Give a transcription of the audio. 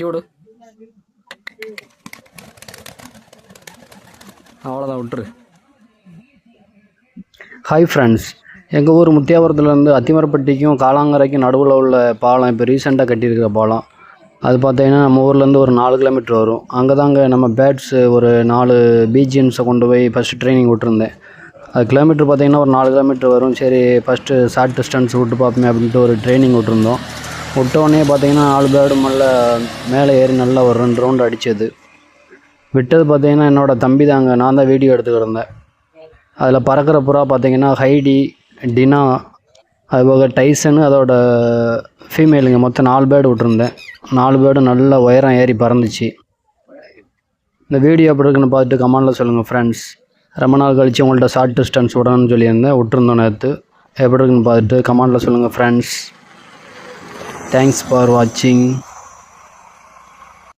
விடு அவ்வளோதான் விட்டுரு. ஹாய் ஃப்ரெண்ட்ஸ், எங்கள் ஊர் முத்தியாபுரத்துலேருந்து அத்திமரப்பட்டிக்கும் காலாங்கரைக்கும் நடுவில் உள்ள பாலம் இப்போ ரீசெண்டாக கட்டியிருக்கிற பாலம். அது பார்த்தீங்கன்னா நம்ம ஊர்லேருந்து ஒரு 4 கிலோமீட்டர் வரும். அங்கே தாங்க நம்ம பேட்ஸு ஒரு 4 பிஜிஎன்ஸை கொண்டு போய் ஃபஸ்ட்டு ட்ரைனிங் விட்டுருந்தேன். அது கிலோமீட்டர் பார்த்தீங்கன்னா ஒரு 4 கிலோமீட்டர் வரும். சரி ஃபஸ்ட்டு ஷார்ட் டிஸ்டன்ஸ் விட்டு பார்ப்போமே அப்படின்ட்டு ஒரு ட்ரைனிங் விட்டுருந்தோம். விட்டோடனே பார்த்தீங்கன்னா 4 பேர்டும் மேலே ஏறி நல்லா ஒரு 2 ரவுண்டு அடித்தது. விட்டது பார்த்தீங்கன்னா என்னோடய தம்பி தாங்க. நான் தான் வீடியோ எடுத்துக்கிட்டு. அதில் பறக்கிற புறா பார்த்தீங்கன்னா ஹைடி, டினா, அதுபோக டைசனு, அதோட ஃபீமேலுங்க. மொத்தம் 4 பேர்டு விட்டுருந்தேன். 4 பேர்டும் நல்ல உயரம் ஏறி பறந்துச்சு. இந்த வீடியோ எப்படி இருக்குன்னு பார்த்துட்டு கமெண்டில் சொல்லுங்கள் ஃப்ரெண்ட்ஸ். ரொம்ப நாள் கழித்து உங்கள்கிட்ட ஷார்ட் டிஸ்டன்ஸ் விடணும்னு சொல்லியிருந்தேன், விட்டுருந்தோம் நேற்று. எப்படி இருக்குன்னு பார்த்துட்டு கமெண்டில் சொல்லுங்கள் ஃப்ரெண்ட்ஸ். தேங்க்ஸ் ஃபார் வாட்சிங்.